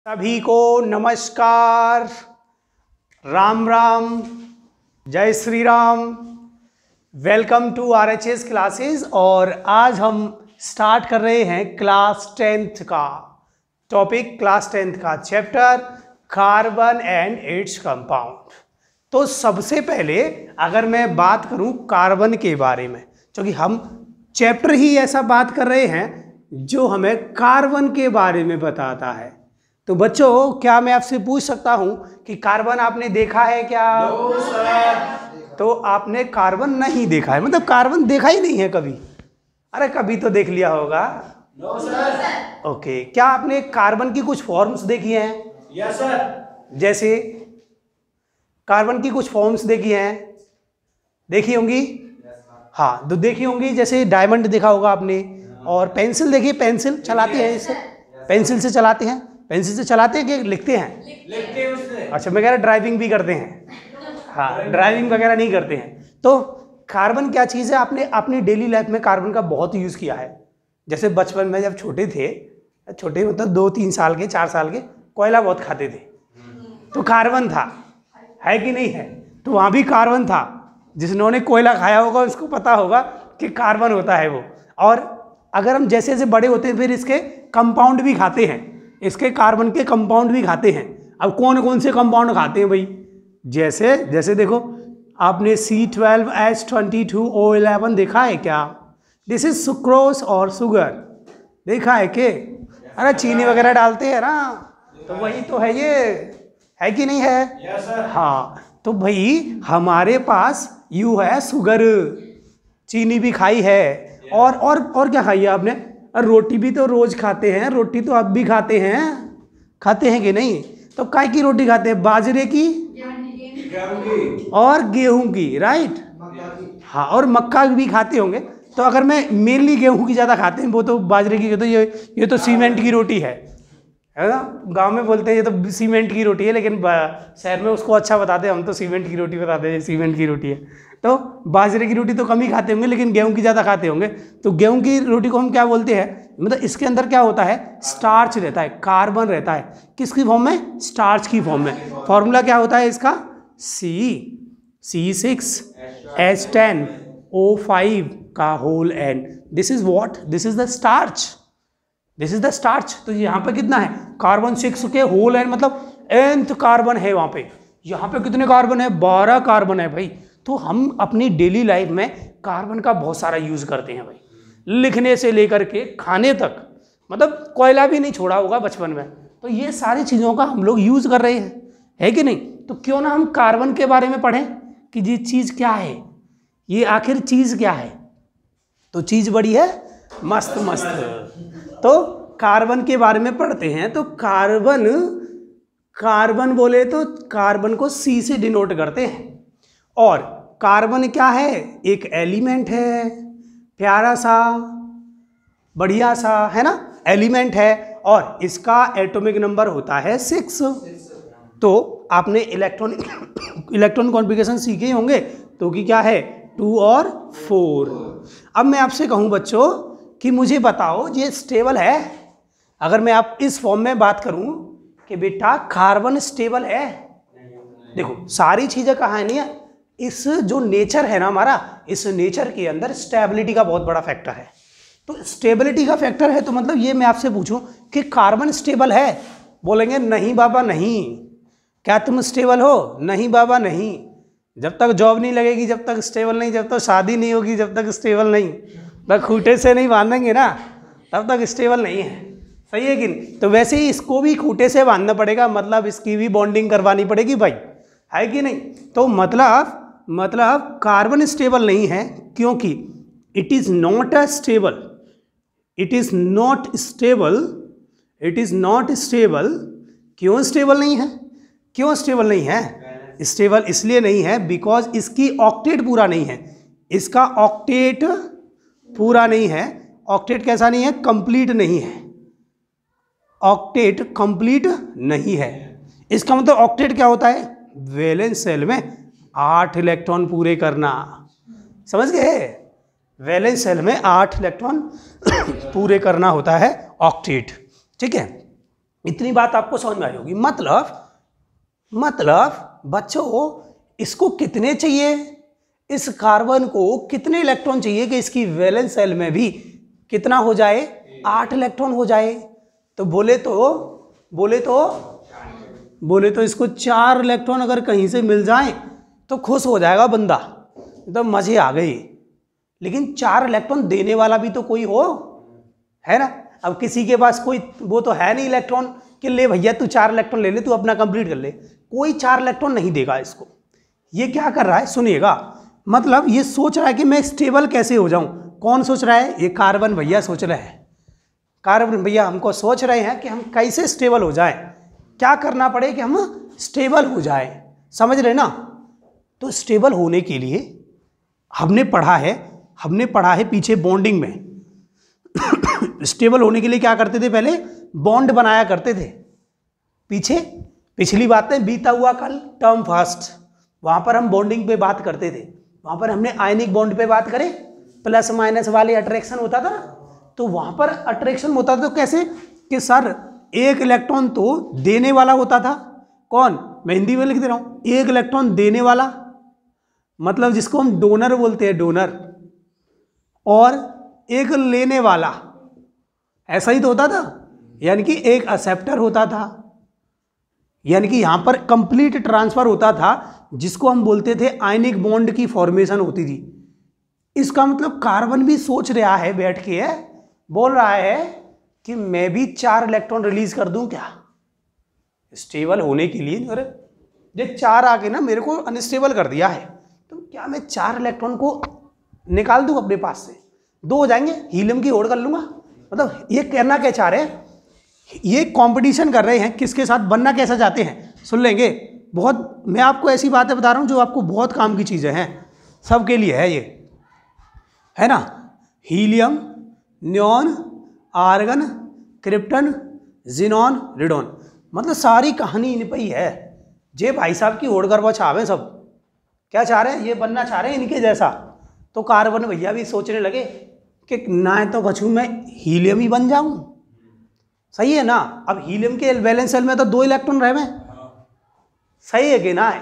सभी को नमस्कार, राम राम, जय Shri Ram. Welcome to RHS classes. और आज हम स्टार्ट कर रहे हैं क्लास 10th का टॉपिक, क्लास 10th का chapter carbon and its compound. तो सबसे पहले अगर मैं बात करूं कार्बन के बारे में, क्योंकि हम चैप्टर ही ऐसा बात कर रहे हैं जो हमें कार्बन के बारे में बताता है। तो बच्चों, क्या मैं आपसे पूछ सकता हूं कि कार्बन आपने देखा है क्या? No sir. तो आपने कार्बन नहीं देखा है, मतलब कार्बन देखा ही नहीं है कभी? अरे कभी तो देख लिया होगा। No sir. ओके, क्या आपने कार्बन की कुछ फॉर्म्स देखी हैं? Yes sir. जैसे कार्बन की कुछ फॉर्म्स देखी हैं? देखी होंगी। हाँ, तो देखी होंगी। जैसे डायमंड देखा होगा आपने, और पेंसिल देखी, पेंसिल चलाते हैं इससे, पेंसिल से चलाते हैं। पेंसिल से चलाते हैं कि लिखते हैं? लिखते हैं उससे। अच्छा, मैं कह रहा ड्राइविंग भी करते हैं। हाँ, ड्राइविंग वगैरह नहीं करते हैं। तो कार्बन क्या चीज़ है? आपने अपनी डेली लाइफ में कार्बन का बहुत यूज़ किया है। जैसे बचपन में जब छोटे थे, छोटे मतलब 2-3 साल के, 4 साल के, कोयला बहुत खाते थे, तो कार्बन था, है कि नहीं है? तो वहाँ भी कार्बन था। जिन्होंने कोयला खाया होगा उसको पता होगा कि कार्बन होता है वो। और अगर हम जैसे जैसे बड़े होते हैं फिर इसके कंपाउंड भी खाते हैं, इसके कार्बन के कंपाउंड भी खाते हैं। अब कौन कौन से कंपाउंड खाते हैं भाई? जैसे जैसे देखो, आपने C12H22O11 देखा है क्या? दिस इज सुक्रोज और शुगर, देखा है कि? अरे चीनी वगैरह डालते हैं ना, तो वही तो है ये, है कि नहीं है? Yes sir. हाँ, तो भाई हमारे पास यू है शुगर, चीनी भी खाई है, और क्या खाई है आपने? और रोटी भी तो रोज खाते हैं, रोटी तो अब भी खाते हैं कि नहीं? तो काय की रोटी खाते हैं? बाजरे की और गेहूं की, राइट? हाँ, और मक्का भी खाते होंगे। तो अगर मैं मेनली गेहूं की ज़्यादा खाते हैं, वो तो बाजरे की, तो ये तो सीमेंट की रोटी है ना? गांव में बोलते हैं ये तो सीमेंट की रोटी है, लेकिन शहर में उसको अच्छा बताते हैं, हम तो सीमेंट की रोटी बताते हैं, सीमेंट की रोटी है। तो बाजरे की रोटी तो कम ही खाते होंगे, लेकिन गेहूं की ज़्यादा खाते होंगे। तो गेहूं की रोटी को हम क्या बोलते हैं? मतलब इसके अंदर क्या होता है? स्टार्च रहता है, कार्बन रहता है। किसकी फॉर्म में? स्टार्च की फॉर्म में। फॉर्मूला क्या होता है इसका? C6H10O5 का whole N। This is what? This is the starch, this is the starch. तो यहाँ पे कितना है? कार्बन 6 के होल N, मतलब nth कार्बन है वहाँ पे। यहाँ पे कितने कार्बन है? 12 कार्बन है भाई। तो हम अपनी डेली लाइफ में कार्बन का बहुत सारा यूज़ करते हैं भाई, लिखने से लेकर के खाने तक। मतलब कोयला भी नहीं छोड़ा होगा बचपन में। तो ये सारी चीज़ों का हम लोग यूज़ कर रहे हैं, है कि नहीं? तो क्यों ना हम कार्बन के बारे में पढ़ें कि ये चीज़ क्या है, ये आखिर चीज़ क्या है। तो चीज़ बड़ी है, मस्त मस्त। तो कार्बन के बारे में पढ़ते हैं। तो कार्बन बोले तो कार्बन को C से डिनोट करते हैं। और कार्बन क्या है? एक एलिमेंट है, प्यारा सा, बढ़िया सा, है ना? एलिमेंट है, और इसका एटॉमिक नंबर होता है 6। तो आपने इलेक्ट्रॉन कॉन्फ़िगरेशन सीखे होंगे, तो कि क्या है? 2 और 4। अब मैं आपसे कहूं बच्चों कि मुझे बताओ ये स्टेबल है? अगर मैं आप इस फॉर्म में बात करूं कि बेटा कार्बन स्टेबल है, देखो सारी चीज़ें कहानी है, इस जो नेचर है ना हमारा, इस नेचर के अंदर स्टेबिलिटी का बहुत बड़ा फैक्टर है। तो स्टेबिलिटी का फैक्टर है, तो मतलब ये मैं आपसे पूछूं कि कार्बन स्टेबल है? बोलेंगे नहीं बाबा नहीं। क्या तुम स्टेबल हो? नहीं बाबा नहीं। जब तक जॉब नहीं लगेगी जब तक स्टेबल नहीं, जब तक शादी नहीं होगी जब तक स्टेबल नहीं, तब खूंटे से नहीं बांधेंगे ना, तब तक स्टेबल नहीं है। सही है कि नहीं? तो वैसे ही इसको भी खूंटे से बांधना पड़ेगा, मतलब इसकी भी बॉन्डिंग करवानी पड़ेगी भाई, है कि नहीं? तो मतलब कार्बन स्टेबल नहीं है, क्योंकि it is not a stable, it is not stable, it is not stable. क्यों स्टेबल नहीं है? क्यों स्टेबल नहीं है? स्टेबल इसलिए नहीं है बिकॉज इसकी ऑक्टेट पूरा नहीं है, इसका ऑक्टेट पूरा नहीं है। ऑक्टेट कैसा नहीं है? कंप्लीट नहीं है, ऑक्टेट कंप्लीट नहीं है। इसका मतलब ऑक्टेट क्या होता है? वैलेंस शेल में 8 इलेक्ट्रॉन पूरे करना, समझ गए? वैलेंस शेल में 8 इलेक्ट्रॉन पूरे करना होता है ऑक्टेट, ठीक है? इतनी बात आपको समझ में आई होगी। मतलब बच्चों इसको कितने चाहिए, इस कार्बन को कितने इलेक्ट्रॉन चाहिए कि इसकी वैलेंस सेल में भी कितना हो जाए, 8 इलेक्ट्रॉन हो जाए। तो बोले तो इसको 4 इलेक्ट्रॉन अगर कहीं से मिल जाए तो खुश हो जाएगा बंदा, तो मजे आ गए। लेकिन 4 इलेक्ट्रॉन देने वाला भी तो कोई हो, है ना। अब किसी के पास कोई वो तो है नहीं इलेक्ट्रॉन कि ले भैया तू 4 इलेक्ट्रॉन ले ले, तू अपना कंप्लीट कर ले, कोई 4 इलेक्ट्रॉन नहीं देगा इसको। ये क्या कर रहा है सुनिएगा, मतलब ये सोच रहा है कि मैं स्टेबल कैसे हो जाऊं। कौन सोच रहा है, ये कार्बन भैया सोच रहे हैं। कार्बन भैया हमको सोच रहे हैं कि हम कैसे स्टेबल हो जाएं, क्या करना पड़े कि हम स्टेबल हो जाएं, समझ रहे ना। तो स्टेबल होने के लिए हमने पढ़ा है पीछे बॉन्डिंग में स्टेबल होने के लिए क्या करते थे, पहले बॉन्ड बनाया करते थे। पिछली बातें बीता हुआ कल टर्म फर्स्ट, वहां पर हम बॉन्डिंग पे बात करते थे। वहां पर हमने आयनिक बॉन्ड पे बात करें, प्लस माइनस वाले अट्रैक्शन होता था ना। तो वहां पर अट्रैक्शन होता था तो कैसे कि सर एक इलेक्ट्रॉन तो देने वाला होता था, कौन, मैं हिंदी में लिख दे रहा हूं, एक इलेक्ट्रॉन देने वाला मतलब जिसको हम डोनर बोलते हैं, डोनर, और एक लेने वाला, ऐसा ही तो होता था। यानी कि एक एक्सेप्टर होता था, यानी कि यहां पर कंप्लीट ट्रांसफर होता था, जिसको हम बोलते थे आयनिक बॉन्ड की फॉर्मेशन होती थी। इसका मतलब कार्बन भी सोच रहा है बैठ के, बोल रहा है कि मैं भी 4 इलेक्ट्रॉन रिलीज कर दूं क्या स्टेबल होने के लिए। अरे ये 4 आके ना मेरे को अनस्टेबल कर दिया है, तो क्या मैं 4 इलेक्ट्रॉन को निकाल दूं अपने पास से, 2 हो जाएंगे, हीलियम की होड़ कर लूंगा। मतलब ये कहना क्या चाह रहे हैं, ये कंपटीशन कर रहे हैं किसके साथ, बनना कैसा चाहते हैं, सुन लेंगे। बहुत मैं आपको ऐसी बातें बता रहा हूं जो आपको बहुत काम की चीजें हैं, सबके लिए है ये, है ना। Helium, neon, argon, krypton, xenon, radon, मतलब सारी कहानी इन पर ही है। जे भाई साहब की होड़ गरबा चाहे, सब क्या चाह रहे हैं, ये बनना चाह रहे हैं इनके जैसा। तो कार्बन भैया भी सोचने लगे कि ना तो बचूं मैं हीलियम ही बन जाऊं, सही है ना। अब हीलियम के वैलेंस सेल में तो 2 इलेक्ट्रॉन रहे में, सही है कि ना है।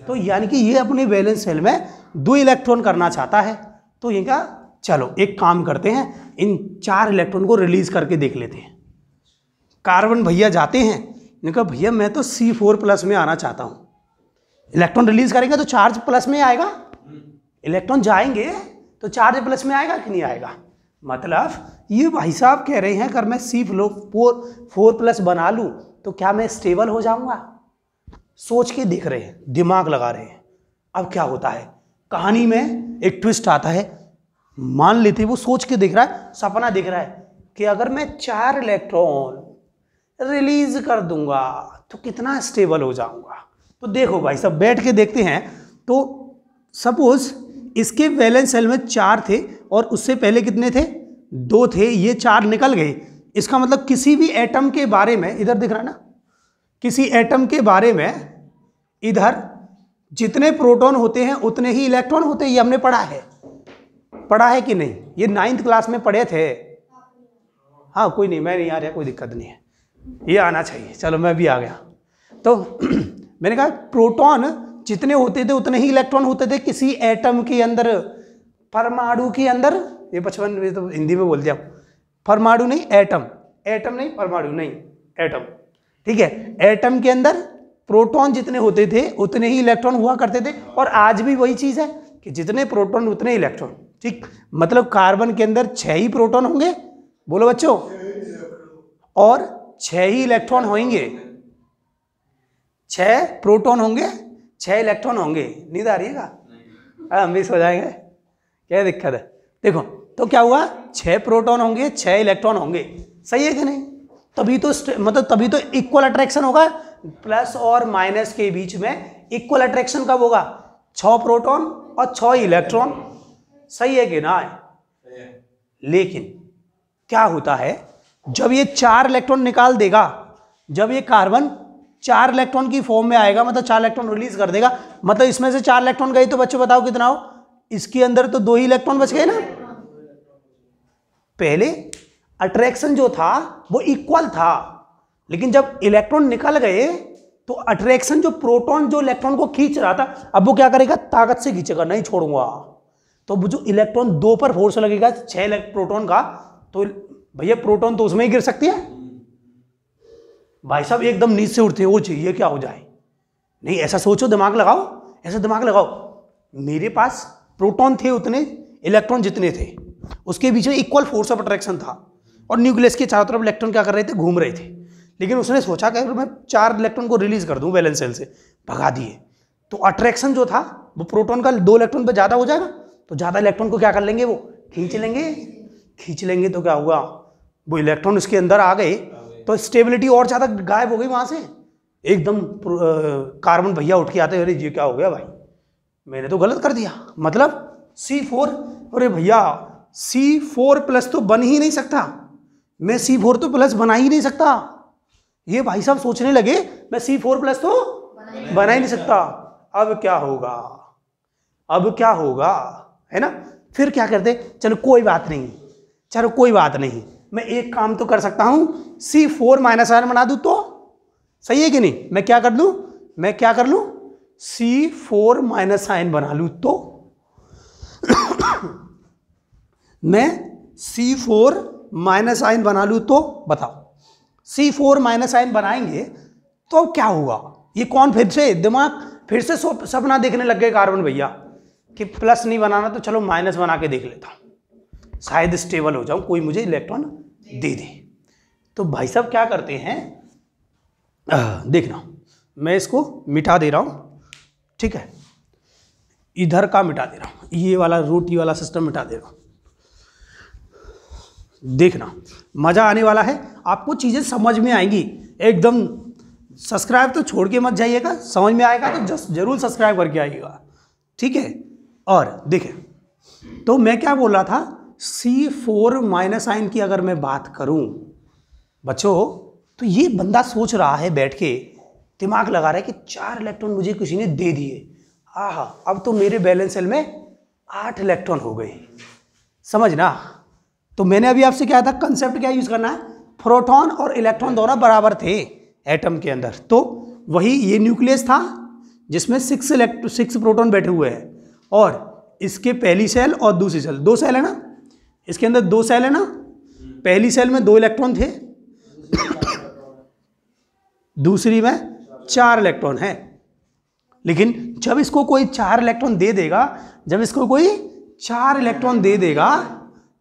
तो यानी कि ये अपने वैलेंस सेल में 2 इलेक्ट्रॉन करना चाहता है। तो ये क्या, चलो एक काम करते हैं, इन 4 इलेक्ट्रॉन को रिलीज करके देख लेते हैं। कार्बन भैया जाते हैं, इन्होंने कहा भैया मैं तो C4+ में आना चाहता हूं। इलेक्ट्रॉन रिलीज करेंगे तो चार्ज प्लस में आएगा, इलेक्ट्रॉन जाएंगे तो चार्ज प्लस में आएगा कि नहीं आएगा। मतलब ये भाई साहब कह रहे हैं अगर मैं C4+ बना लूं तो क्या मैं स्टेबल हो जाऊंगा। सोच के देख रहे हैं, दिमाग लगा रहे हैं। अब क्या होता है, कहानी में एक ट्विस्ट आता है। मान लेते वो सोच के देख रहा है, सपना देख रहा है कि अगर मैं 4 इलेक्ट्रॉन रिलीज कर दूंगा तो कितना स्टेबल हो जाऊंगा। तो देखो भाई सब बैठ के देखते हैं। तो सपोज इसके वैलेंस सेल में 4 थे और उससे पहले कितने थे, 2 थे, ये 4 निकल गए। इसका मतलब किसी भी एटम के बारे में, इधर दिख रहा है ना, किसी एटम के बारे में इधर जितने प्रोटॉन होते हैं उतने ही इलेक्ट्रॉन होते हैं। ये हमने पढ़ा है कि नहीं, ये 9th क्लास में पढ़े थे। हाँ कोई नहीं, मैं नहीं आ रहा, कोई दिक्कत नहीं है, ये आना चाहिए। चलो मैं भी आ गया। तो मैंने कहा प्रोटॉन जितने होते थे उतने ही इलेक्ट्रॉन होते थे किसी एटम के अंदर, परमाणु के अंदर। ये 55 तो हिंदी में बोल दिया, परमाणु नहीं एटम, एटम नहीं परमाणु नहीं एटम, ठीक है। एटम के अंदर प्रोटॉन जितने होते थे उतने ही इलेक्ट्रॉन हुआ करते थे। और आज भी वही चीज है कि जितने प्रोटॉन उतने इलेक्ट्रॉन, ठीक। मतलब कार्बन के अंदर 6 ही प्रोटॉन होंगे, बोलो बच्चों, और 6 ही इलेक्ट्रॉन होंगे। 6 प्रोटॉन होंगे, 6 इलेक्ट्रॉन होंगे। नींद आ रही है का, हम भी सो जाएंगे, क्या दिक्कत है। देखो तो क्या हुआ, 6 प्रोटॉन होंगे, 6 इलेक्ट्रॉन होंगे, सही है कि नहीं। तभी तो मतलब तभी तो इक्वल अट्रैक्शन होगा, प्लस और माइनस के बीच में इक्वल अट्रैक्शन कब होगा, 6 प्रोटॉन और 6 इलेक्ट्रॉन, सही है कि ना है। लेकिन क्या होता है, जब ये 4 इलेक्ट्रॉन निकाल देगा, जब ये कार्बन 4 इलेक्ट्रॉन की फॉर्म में आएगा, मतलब 4 इलेक्ट्रॉन रिलीज कर देगा, मतलब इसमें से 4 इलेक्ट्रॉन गए तो बच्चों बताओ कितना हो, इसके अंदर तो 2 ही इलेक्ट्रॉन बच गए ना। पहले अट्रैक्शन जो था वो इक्वल था, लेकिन जब इलेक्ट्रॉन निकल गए तो अट्रैक्शन, जो प्रोटॉन जो इलेक्ट्रॉन को खींच रहा था, अब वो क्या करेगा, ताकत से खींचेगा, नहीं छोड़ूंगा। तो जो इलेक्ट्रॉन 2 पर फोर्स लगेगा 6 प्रोटॉन का, तो भैया प्रोटॉन तो उसमें ही गिर सकती है। भाई साहब एकदम नींद से उठते हो, ये क्या हो जाए, नहीं ऐसा सोचो, दिमाग लगाओ, ऐसा दिमाग लगाओ। मेरे पास प्रोटॉन थे उतने, इलेक्ट्रॉन जितने थे, उसके बीच में इक्वल फोर्स ऑफ अट्रैक्शन था, और न्यूक्लियस के चारों तरफ इलेक्ट्रॉन क्या कर रहे थे, घूम रहे थे। लेकिन उसने सोचा कि अगर मैं 4 इलेक्ट्रॉन को रिलीज कर दूं वैलेंस शेल से, भगा दिए, तो अट्रैक्शन जो था वो प्रोटॉन का 2 इलेक्ट्रॉन पर ज्यादा हो जाएगा, तो ज्यादा इलेक्ट्रॉन को क्या कर लेंगे, वो खींच लेंगे। तो क्या हुआ, वो इलेक्ट्रॉन उसके अंदर आ गए, तो स्टेबिलिटी और ज्यादा गायब हो गई वहां से। एकदम कार्बन भैया उठ के आते, अरे ये क्या हो गया भाई, मैंने तो गलत कर दिया, मतलब C4, अरे भैया C4+ तो बन ही नहीं सकता, मैं C4 तो प्लस बना ही नहीं सकता। ये भाई साहब सोचने लगे मैं C4+ तो बना ही नहीं सकता, अब क्या होगा, है ना। फिर क्या करते, चलो कोई बात नहीं, मैं एक काम तो कर सकता हूं, C4- आयन बना दूं तो सही है कि नहीं। मैं क्या कर लूं, C4- आयन बना लूं तो मैं C4- आयन बना लूं तो बताओ, C4- आयन बनाएंगे तो क्या होगा। ये कौन फिर से सपना देखने लग गए कार्बन भैया कि प्लस नहीं बनाना, तो चलो माइनस बना के देख लेता हूं, शायद स्टेबल हो जाऊं, कोई मुझे इलेक्ट्रॉन दे दे। तो भाई साहब क्या करते हैं, देखना, मैं इसको मिटा दे रहा हूं, ठीक है, इधर का मिटा दे रहा हूं, ये वाला रोटी वाला सिस्टम मिटा दे रहा हूं। देखना मजा आने वाला है, आपको चीजें समझ में आएंगी एकदम। सब्सक्राइब तो छोड़ के मत जाइएगा, समझ में आएगा तो जरूर सब्सक्राइब करके आइएगा, ठीक है। और देखें, तो मैं क्या बोल रहा था, C4- आयन की अगर मैं बात करूं बच्चों, तो ये बंदा सोच रहा है बैठ के, दिमाग लगा रहा है कि 4 इलेक्ट्रॉन मुझे किसी ने दे दिए, आहा अब तो मेरे बैलेंस सेल में 8 इलेक्ट्रॉन हो गए, समझना। तो मैंने अभी आपसे क्या था, कंसेप्ट क्या यूज करना है, प्रोटॉन और इलेक्ट्रॉन दोनों बराबर थे एटम के अंदर। तो वही ये न्यूक्लियस था जिसमें 6 प्रोटॉन बैठे हुए हैं, और इसके पहली सेल और दूसरी सेल, 2 सेल है ना, इसके अंदर 2 सेल है ना, पहली सेल में 2 इलेक्ट्रॉन थे, दूसरी में 4 इलेक्ट्रॉन है। लेकिन जब इसको कोई 4 इलेक्ट्रॉन दे देगा,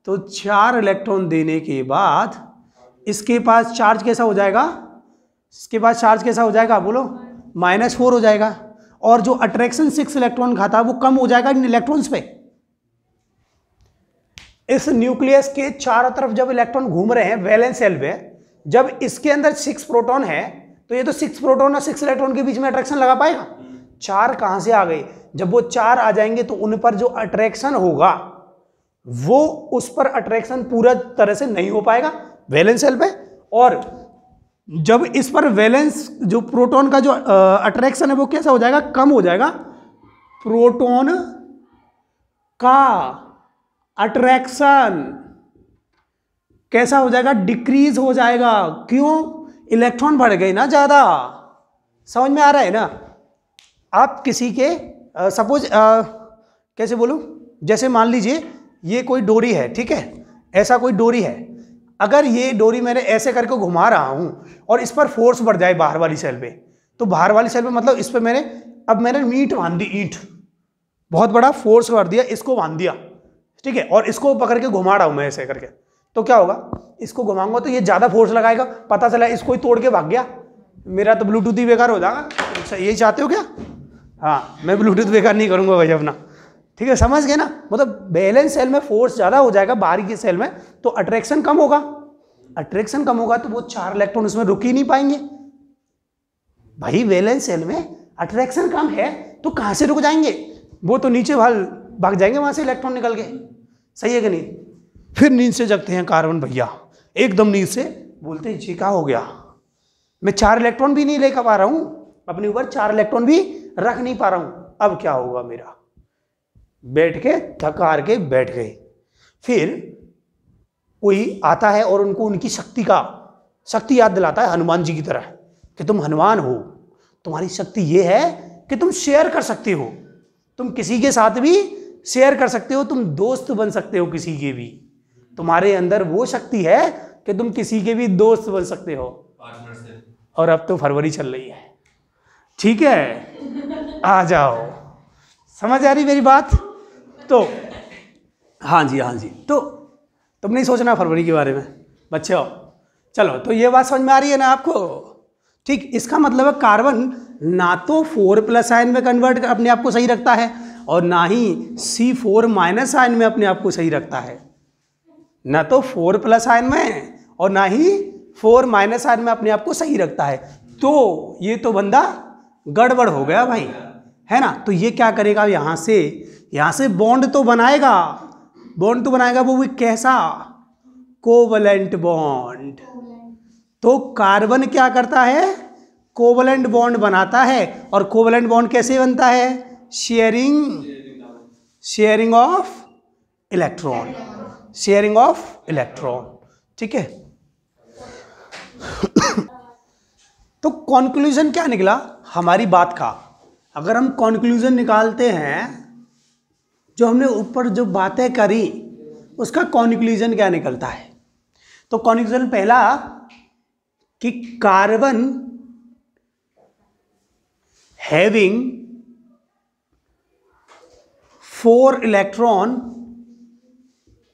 तो 4 इलेक्ट्रॉन देने के बाद इसके पास चार्ज कैसा हो जाएगा, बोलो, -4 हो जाएगा, और जो अट्रैक्शन 6 इलेक्ट्रॉन खाता है वो कम हो जाएगा इन इलेक्ट्रॉन्स पे। इस न्यूक्लियस के चारों तरफ जब इलेक्ट्रॉन घूम रहे हैं वैलेंस शेल में, जब इसके अंदर 6 प्रोटॉन है, तो ये तो 6 प्रोटॉन और 6 इलेक्ट्रॉन के बीच में अट्रैक्शन लगा पाएगा, 4 कहां से आ गए, जब वो 4 आ जाएंगे तो उन पर जो अट्रैक्शन होगा वो उस पर अट्रैक्शन पूरा तरह से नहीं हो पाएगा वैलेंस शेल पे, और जब इस पर वैलेंस जो प्रोटॉन का जो अट्रैक्शन है वो कैसा हो जाएगा, कम हो जाएगा, प्रोटॉन का अट्रैक्शन कैसा हो जाएगा, डिक्रीज हो जाएगा। क्यों, इलेक्ट्रॉन बढ़ गए ना ज्यादा, समझ में आ रहा है ना। आप किसी के सपोज कैसे बोलूं, जैसे मान लीजिए ये कोई डोरी है, ठीक है, ऐसा कोई डोरी है, अगर ये डोरी मैंने ऐसे करके घुमा रहा हूं और इस पर फोर्स बढ़ जाए बाहर वाली सेल पे, तो बाहर वाली सेल पे मतलब इस पे मैंने ईंट बांध दी, ईंट बहुत बड़ा फोर्स कर दिया, इसको बांध दिया, ठीक है, और इसको पकड़ के घुमा रहा हूं मैं ऐसे करके, तो क्या होगा, इसको घुमाऊंगा तो ये ज्यादा फोर्स लगाएगा, पता चला इसको ही तोड़ के भाग गया, मेरा तो ब्लूटूथ ही बेकार हो जाएगा। यही चाहते हो क्या, हाँ, मैं ब्लूटूथ बेकार नहीं करूंगा भाई अपना, ठीक है, समझ गए ना। मतलब बैलेंस सेल में फोर्स ज्यादा हो जाएगा बाहरी की सेल में, तो अट्रैक्शन कम होगा, तो वो 4 इलेक्ट्रॉन उसमें रुक ही नहीं पाएंगे। भाई वैलेंस सेल में अट्रैक्शन कम है तो कहां से रुक जाएंगे, वो तो नीचे भाग जाएंगे वहां से इलेक्ट्रॉन निकल के, सही है कि नहीं। फिर नींद से जगते हैं कार्बन भैया, एकदम नींद से बोलते हैं जी क्या हो गया, मैं 4 इलेक्ट्रॉन भी नहीं लेकर पा रहा हूं अपने ऊपर, 4 इलेक्ट्रॉन भी रख नहीं पा रहा हूं, अब क्या होगा मेरा, बैठ के थक हार के बैठ गए। फिर कोई आता है और उनको उनकी शक्ति का शक्ति याद दिलाता है हनुमान जी की तरह कि तुम हनुमान हो। तुम्हारी शक्ति ये है कि तुम शेयर कर सकते हो, तुम किसी के साथ भी शेयर कर सकते हो, तुम दोस्त बन सकते हो किसी के भी। तुम्हारे अंदर वो शक्ति है कि तुम किसी के भी दोस्त बन सकते हो। और अब तो फरवरी चल रही है, ठीक है, आ जाओ, समझ आ रही मेरी बात? तो हाँ जी, हाँ जी, तो तुम नहीं सोचना फरवरी के बारे में बच्चों। चलो, तो ये बात समझ में आ रही है ना आपको? ठीक, इसका मतलब है कार्बन ना तो 4+ आयन में कन्वर्ट अपने आप को सही रखता है और ना ही C4- आयन में अपने आप को सही रखता है। ना तो 4+ आयन में और ना ही 4- आयन में अपने आप को सही रखता है। तो ये तो बंदा गड़बड़ हो गया भाई, है ना? तो ये क्या करेगा, यहाँ से बॉन्ड तो बनाएगा, वो भी कैसा? Covalent bond. तो कार्बन क्या करता है? कोवलेंट बॉन्ड बनाता है। और कोवलेंट बॉन्ड कैसे बनता है? शेयरिंग ऑफ इलेक्ट्रॉन, ठीक है। तो कॉन्क्लूजन क्या निकला हमारी बात का? अगर हम कॉन्क्लूजन निकालते हैं, जो हमने ऊपर जो बातें करी उसका कॉन्क्लूजन क्या निकलता है? तो कॉन्क्लूजन पहला कि carbon having 4 electron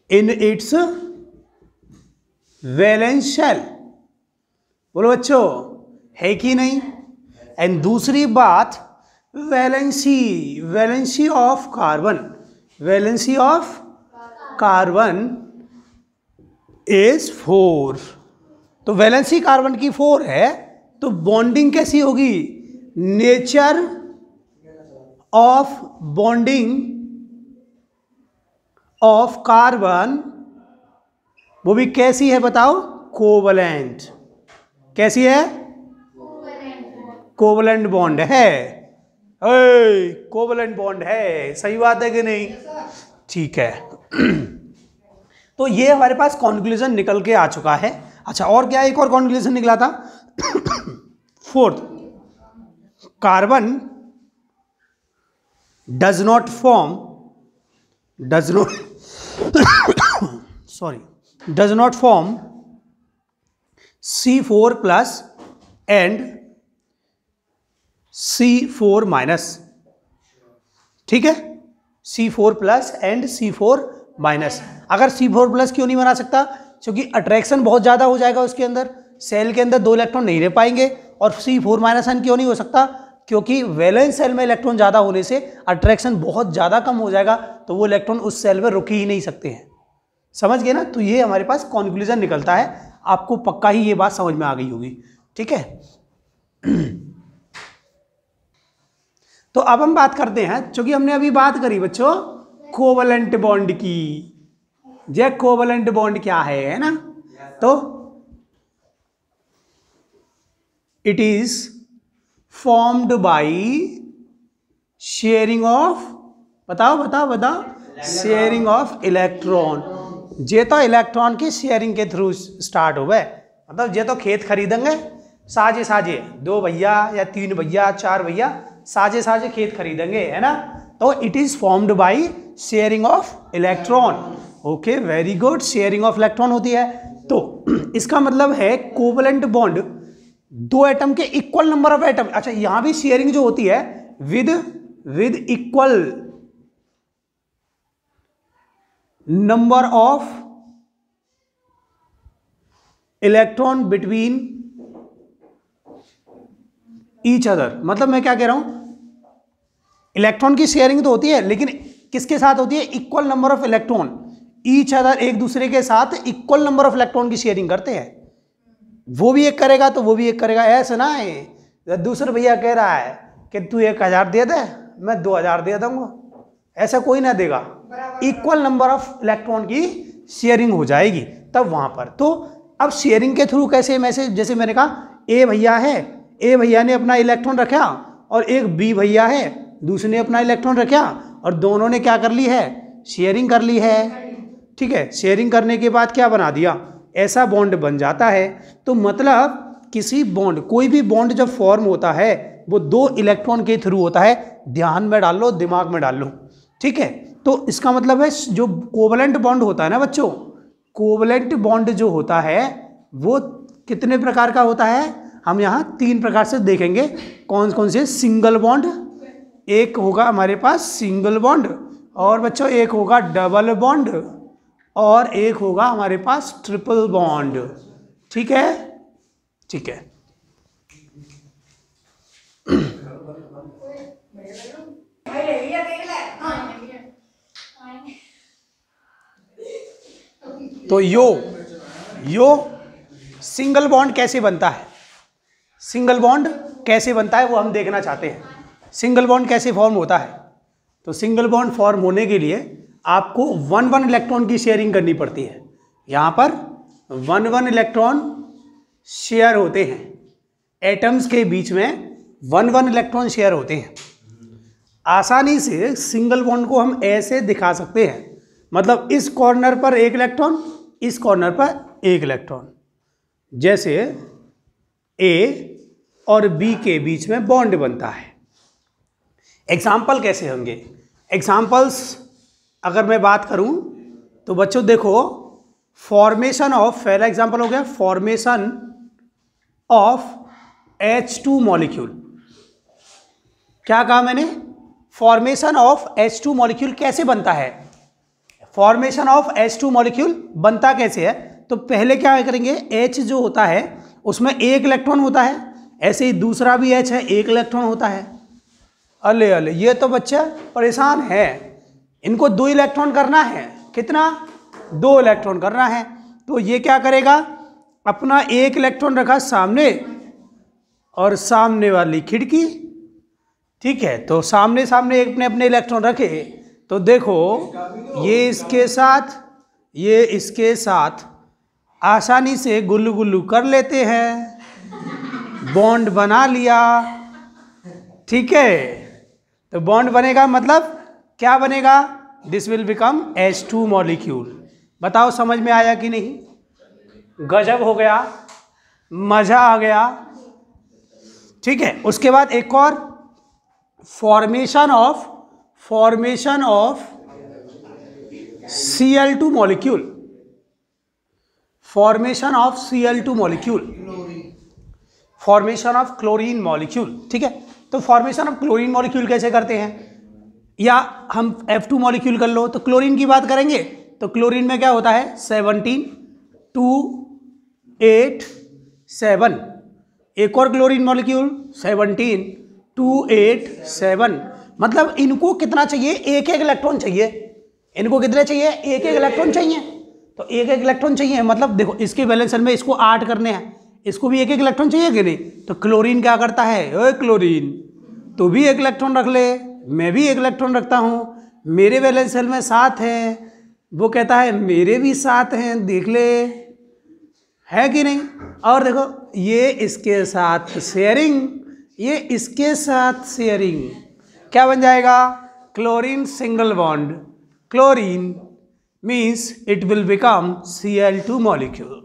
in its valence shell. बोलो बच्चों, है कि नहीं? एंड दूसरी बात, वैलेंसी ऑफ कार्बन इज 4। तो वैलेंसी कार्बन की 4 है, तो बॉन्डिंग कैसी होगी? Nature of bonding of carbon वो भी कैसी है बताओ? कोवलेंट। कैसी है? कोवलेंट बॉन्ड है। कोवलेंट बॉन्ड है, सही बात है कि नहीं? ठीक है। तो ये हमारे पास कॉन्क्लूजन निकल के आ चुका है। अच्छा, और क्या एक और कॉन्क्लूजन निकला था? 4th, carbon does not form C4+ and C4-। ठीक है, C4+ एंड C4-। अगर C4+ क्यों नहीं बना सकता? क्योंकि अट्रैक्शन बहुत ज़्यादा हो जाएगा उसके अंदर, सेल के अंदर 2 इलेक्ट्रॉन नहीं रह पाएंगे। और C4- क्यों नहीं हो सकता? क्योंकि वैलेंस सेल में इलेक्ट्रॉन ज़्यादा होने से अट्रैक्शन बहुत ज़्यादा कम हो जाएगा, तो वो इलेक्ट्रॉन उस सेल में रुक ही नहीं सकते हैं। समझ गए ना? तो ये हमारे पास कॉन्क्लूजन निकलता है। आपको पक्का ही ये बात समझ में आ गई होगी, ठीक है। तो अब हम बात करते हैं, क्योंकि हमने अभी बात करी बच्चों कोवलेंट बॉन्ड की। जे कोवलेंट बॉन्ड क्या है ना? तो it is formed by sharing of, बताओ, शेयरिंग ऑफ इलेक्ट्रॉन। जे तो इलेक्ट्रॉन की शेयरिंग के थ्रू स्टार्ट हो गए। मतलब जे तो खेत खरीदेंगे साझे 2 भैया या 3 भैया 4 भैया साझे खेत खरीदेंगे, है ना? तो it is formed by sharing of electron. Okay, very good, sharing of electron होती है। तो इसका मतलब है कोवलेंट बॉन्ड 2 एटम के इक्वल नंबर ऑफ एटम। अच्छा, यहां भी शेयरिंग जो होती है with equal number of electron between each other. मतलब मैं क्या कह रहा हूं, इलेक्ट्रॉन की शेयरिंग तो होती है, लेकिन किसके साथ होती है? Equal number of electron each other, एक दूसरे के साथ इक्वल नंबर ऑफ इलेक्ट्रॉन की शेयरिंग करते हैं। वो भी एक करेगा तो वो भी एक करेगा, ऐसा ना है दूसरा भैया कह रहा है कि तू 1000 दे दे, मैं 2000 दे दूंगा, ऐसा कोई ना देगा। इक्वल नंबर ऑफ इलेक्ट्रॉन की शेयरिंग हो जाएगी तब वहां पर। तो अब शेयरिंग के थ्रू कैसे मैसेज, जैसे मैंने कहा ए भैया ने अपना इलेक्ट्रॉन रखा और एक बी भैया है दूसरे ने अपना इलेक्ट्रॉन रखा और दोनों ने क्या कर ली है? शेयरिंग कर ली है। ठीक है, शेयरिंग करने के बाद क्या बना दिया? ऐसा बॉन्ड बन जाता है। तो मतलब किसी बॉन्ड, कोई भी बॉन्ड जब फॉर्म होता है वो 2 इलेक्ट्रॉन के थ्रू होता है। ध्यान में डाल लो, दिमाग में डाल लो, ठीक है। तो इसका मतलब है जो कोवलेंट बॉन्ड होता है ना बच्चों, कोवलेंट बॉन्ड जो होता है वो कितने प्रकार का होता है, हम यहाँ 3 प्रकार से देखेंगे। कौन कौन से? सिंगल बॉन्ड, एक होगा हमारे पास सिंगल बॉन्ड, और बच्चों एक होगा डबल बॉन्ड, और एक होगा हमारे पास ट्रिपल बॉन्ड। ठीक है, ठीक है। तो यो सिंगल बॉन्ड कैसे बनता है, सिंगल बॉन्ड कैसे बनता है वो हम देखना चाहते हैं। सिंगल बॉन्ड कैसे फॉर्म होता है? तो सिंगल बॉन्ड फॉर्म होने के लिए आपको 1 इलेक्ट्रॉन की शेयरिंग करनी पड़ती है। यहाँ पर 1 इलेक्ट्रॉन शेयर होते हैं, एटम्स के बीच में 1 इलेक्ट्रॉन शेयर होते हैं। आसानी से सिंगल बॉन्ड को हम ऐसे दिखा सकते हैं, मतलब इस कॉर्नर पर 1 इलेक्ट्रॉन, इस कॉर्नर पर 1 इलेक्ट्रॉन, जैसे ए और बी के बीच में बॉन्ड बनता है। एग्जाम्पल कैसे होंगे? एग्जाम्पल्स अगर मैं बात करूं तो बच्चों देखो, फॉर्मेशन ऑफ, पहला एग्जाम्पल हो गया फॉर्मेशन ऑफ H2 मॉलिक्यूल। क्या कहा मैंने? फॉर्मेशन ऑफ H2 मॉलिक्यूल कैसे बनता है? फॉर्मेशन ऑफ H2 मॉलिक्यूल बनता कैसे है? तो पहले क्या करेंगे, H जो होता है उसमें 1 इलेक्ट्रॉन होता है, ऐसे ही दूसरा भी H है, 1 इलेक्ट्रॉन होता है। अले अले, ये तो बच्चा परेशान है, इनको 2 इलेक्ट्रॉन करना है। कितना? 2 इलेक्ट्रॉन करना है। तो ये क्या करेगा, अपना 1 इलेक्ट्रॉन रखा सामने और सामने वाली खिड़की, ठीक है। तो सामने सामने अपने अपने इलेक्ट्रॉन रखे, तो देखो ये इसके साथ, ये इसके साथ आसानी से गुल्लू गुल्लू कर लेते हैं, बॉन्ड बना लिया, ठीक है। तो बॉन्ड बनेगा, मतलब क्या बनेगा? This will become H2 molecule. बताओ समझ में आया कि नहीं? गजब हो गया, मजा आ गया, ठीक है। उसके बाद एक और, formation of Cl2 molecule, formation of Cl2 molecule, formation of chlorine molecule, ठीक है। तो फॉर्मेशन ऑफ क्लोरीन मॉलिक्यूल कैसे करते हैं? या हम F2 मॉलिक्यूल कर लो, तो क्लोरीन की बात करेंगे तो क्लोरीन में क्या होता है, 17 2 8 7, एक और क्लोरीन मॉलिक्यूल 17 2 8 7, मतलब इनको कितना चाहिए, 1 इलेक्ट्रॉन चाहिए। इनको कितने चाहिए? 1 इलेक्ट्रॉन चाहिए। तो 1 इलेक्ट्रॉन चाहिए, मतलब देखो इसके वैलेंस शेल में इसको 8 करने हैं, इसको भी 1 इलेक्ट्रॉन चाहिए कि नहीं? तो क्लोरीन क्या करता है, ओए क्लोरीन तू भी 1 इलेक्ट्रॉन रख ले, मैं भी 1 इलेक्ट्रॉन रखता हूँ, मेरे वैलेंस शेल में 7 हैं, वो कहता है मेरे भी 7 हैं, देख ले, है कि नहीं? और देखो ये इसके साथ शेयरिंग, ये इसके साथ शेयरिंग, क्या बन जाएगा? Chlorine single bond, chlorine means it will become Cl2 molecule.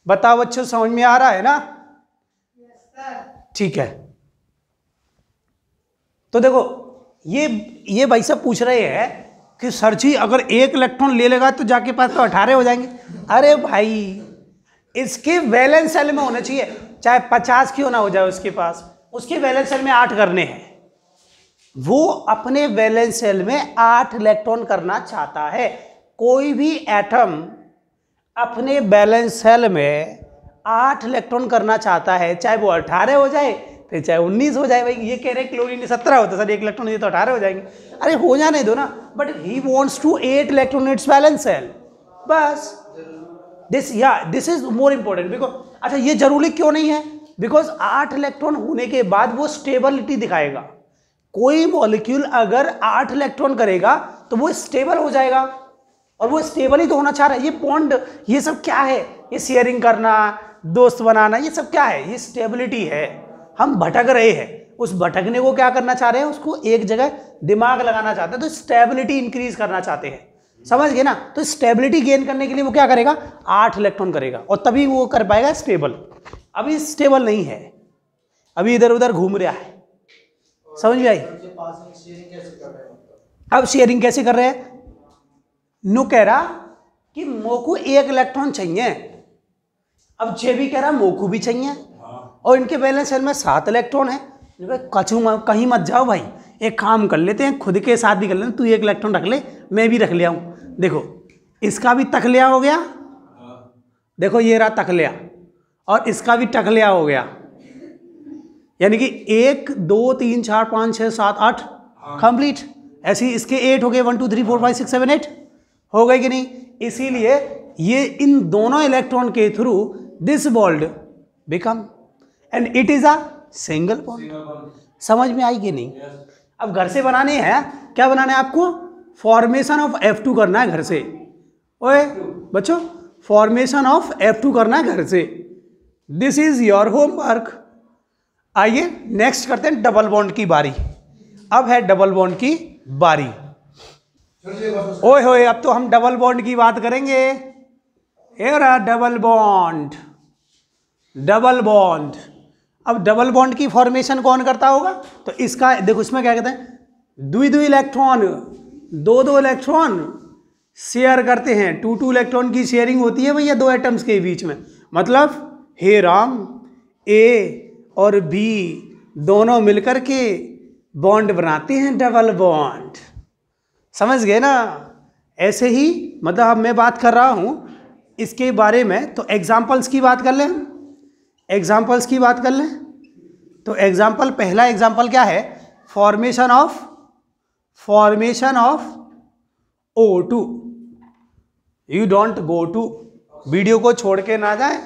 बताओ बच्चों समझ में आ रहा है ना? ठीक है। तो देखो ये भाई साहब पूछ रहे हैं कि सर जी अगर 1 इलेक्ट्रॉन ले लेगा तो जाके पास तो 18 हो जाएंगे। अरे भाई इसके वैलेंस शेल में होना चाहिए, चाहे 50 क्यों ना हो जाए उसके पास, उसके वैलेंस शेल में 8 करने हैं। वो अपने वैलेंस शेल में 8 इलेक्ट्रॉन करना चाहता है। कोई भी एटम अपने वैलेंस शेल में 8 इलेक्ट्रॉन करना चाहता है, चाहे वो 18 हो जाए फिर चाहे 19 हो जाए। भाई ये कह रहे हैं क्लोरीन 17 होता है सर, 1 इलेक्ट्रॉन ये तो 18 हो जाएंगे। अरे हो जाने दो ना, but he wants to 8 electron its valence shell, बस। This is more important because, अच्छा ये जरूरी क्यों नहीं है? बिकॉज 8 इलेक्ट्रॉन होने के बाद वो स्टेबिलिटी दिखाएगा। कोई मॉलिक्यूल अगर 8 इलेक्ट्रॉन करेगा तो वो स्टेबल हो जाएगा, और वो स्टेबल ही तो होना चाह रहा है। ये बॉन्ड, ये सब क्या है? ये शेयरिंग करना, दोस्त बनाना, ये सब क्या है? ये स्टेबिलिटी है। हम भटक रहे हैं, उस भटकने को क्या करना चाह रहे हैं? उसको एक जगह दिमाग लगाना चाहते हैं, तो स्टेबिलिटी इंक्रीज करना चाहते हैं। समझ गए ना। तो स्टेबिलिटी गेन करने के लिए वो क्या करेगा, 8 इलेक्ट्रॉन करेगा और तभी वो कर पाएगा स्टेबल। अभी स्टेबल नहीं है, अभी इधर उधर घूम रहा है। समझ में आई। अब शेयरिंग कैसे कर रहे हैं, नु कह रहा कि मोकू 1 इलेक्ट्रॉन चाहिए, अब जे भी कह रहा मोकू भी चाहिए और इनके बैलेंस सेल में 7 इलेक्ट्रॉन है। कछू कहीं मत जाओ भाई, एक काम कर लेते हैं, खुद के साथ भी कर लेते, तू 1 इलेक्ट्रॉन रख ले, मैं भी रख ले आऊं। देखो इसका भी तखलिया हो गया, देखो ये रहा तखलिया, और इसका भी तखलिया हो गया, यानी कि 1 2 3 4 5 6 7 8 कंप्लीट। ऐसे ही इसके 8 हो गए, 1 2 3 4 5 6 7 8 हो गए कि नहीं। इसीलिए ये इन दोनों इलेक्ट्रॉन के through this bond become and it is a single bond. समझ में आई कि नहीं। अब घर से बनाने हैं, क्या बनाना है आपको, फॉर्मेशन ऑफ F2 करना है घर से। ओए बच्चों, फॉर्मेशन ऑफ F2 करना है घर से। This is your homework. आइए नेक्स्ट करते हैं डबल बॉन्ड की बारी। अब है डबल बॉन्ड की बारी। ओए होए, अब तो हम डबल बॉन्ड की बात करेंगे। Double bond, double bond. अब डबल बॉन्ड की फॉर्मेशन कौन करता होगा, तो इसका देखो, इसमें क्या कहते हैं, द्वि इलेक्ट्रॉन, 2 इलेक्ट्रॉन शेयर करते हैं। 2 इलेक्ट्रॉन की शेयरिंग होती है भैया 2 एटम्स के बीच में। मतलब हे राम, ए और बी दोनों मिलकर के बॉन्ड बनाते हैं डबल बॉन्ड। समझ गए ना। ऐसे ही मतलब अब मैं बात कर रहा हूं इसके बारे में, तो एग्जाम्पल्स की बात कर लें। एग्जाम्पल्स की बात कर लें तो एग्जाम्पल, पहला एग्जाम्पल क्या है, formation of O2। You don't go to, वीडियो को छोड़ के ना जाए,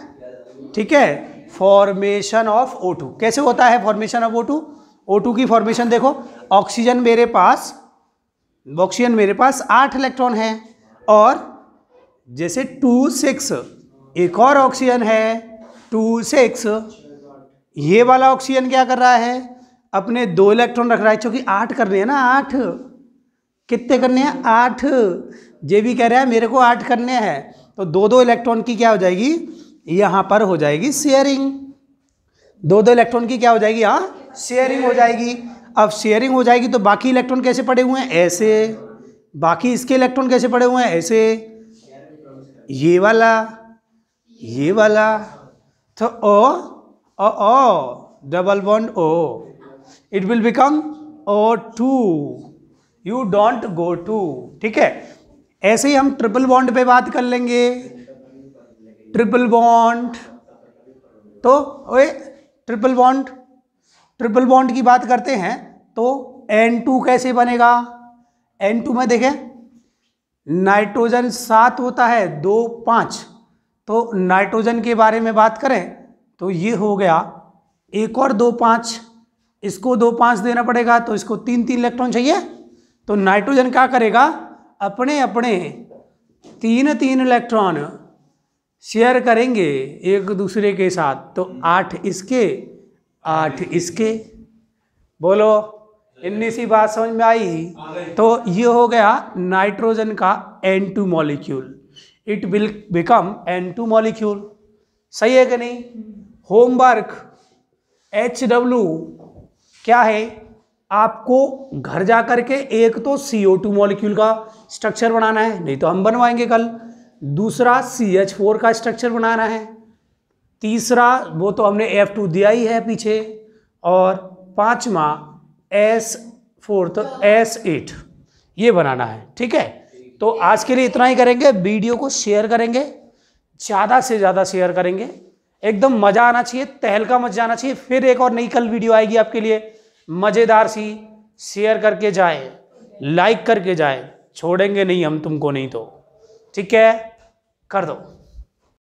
ठीक है। फॉर्मेशन ऑफ O2 कैसे होता है, फॉर्मेशन ऑफ O2 की फॉर्मेशन देखो, ऑक्सीजन मेरे पास 8 इलेक्ट्रॉन है, और जैसे 2 6 एक और ऑक्सीजन है 2 6, ये वाला ऑक्सीजन क्या कर रहा है, अपने 2 इलेक्ट्रॉन रख रहा है, क्योंकि 8 करने हैं ना, 8 कितने करने हैं, 8। जे भी कह रहा है मेरे को 8 करने हैं, तो 2 इलेक्ट्रॉन की क्या हो जाएगी, यहाँ पर हो जाएगी शेयरिंग। 2 इलेक्ट्रॉन की क्या हो जाएगी, यहाँ शेयरिंग हो जाएगी। अब शेयरिंग हो जाएगी तो बाकी इलेक्ट्रॉन कैसे पड़े हुए हैं, ऐसे, बाकी इसके इलेक्ट्रॉन कैसे पड़े हुए हैं, ऐसे, ये वाला, तो O double bond O, it will become O2, you don't go to, ठीक है। ऐसे ही हम ट्रिपल बॉन्ड पे बात कर लेंगे। ट्रिपल बॉन्ड, तो ओए ट्रिपल बॉन्ड की बात करते हैं तो N2 कैसे बनेगा। N2 में देखें, नाइट्रोजन 7 होता है, 2 5, तो नाइट्रोजन के बारे में बात करें तो ये हो गया, एक और 2 5, इसको 2 5 देना पड़ेगा, तो इसको 3 इलेक्ट्रॉन चाहिए। तो नाइट्रोजन क्या करेगा, अपने 3 इलेक्ट्रॉन शेयर करेंगे एक दूसरे के साथ, तो 8 इसके 8 इसके। बोलो, इतनी सी बात समझ में आई। तो ये हो गया नाइट्रोजन का N2 molecule, it will become N2 molecule. सही है कि नहीं। होमवर्क HW क्या है, आपको घर जा करके एक तो CO2 मॉलिक्यूल का स्ट्रक्चर बनाना है, नहीं तो हम बनवाएंगे कल। दूसरा CH4 का स्ट्रक्चर बनाना है। तीसरा वो तो हमने F2 दिया ही है पीछे, और 5वां S4 तो S8 ये बनाना है, ठीक है। तो आज के लिए इतना ही करेंगे। वीडियो को शेयर करेंगे, ज़्यादा से ज़्यादा शेयर करेंगे, एकदम मज़ा आना चाहिए, तहलका मच जाना चाहिए। फिर एक और नई कल वीडियो आएगी आपके लिए मज़ेदार सी। शेयर करके जाए, लाइक करके जाए, छोड़ेंगे नहीं हम तुमको, नहीं तो ठीक है, कर दो।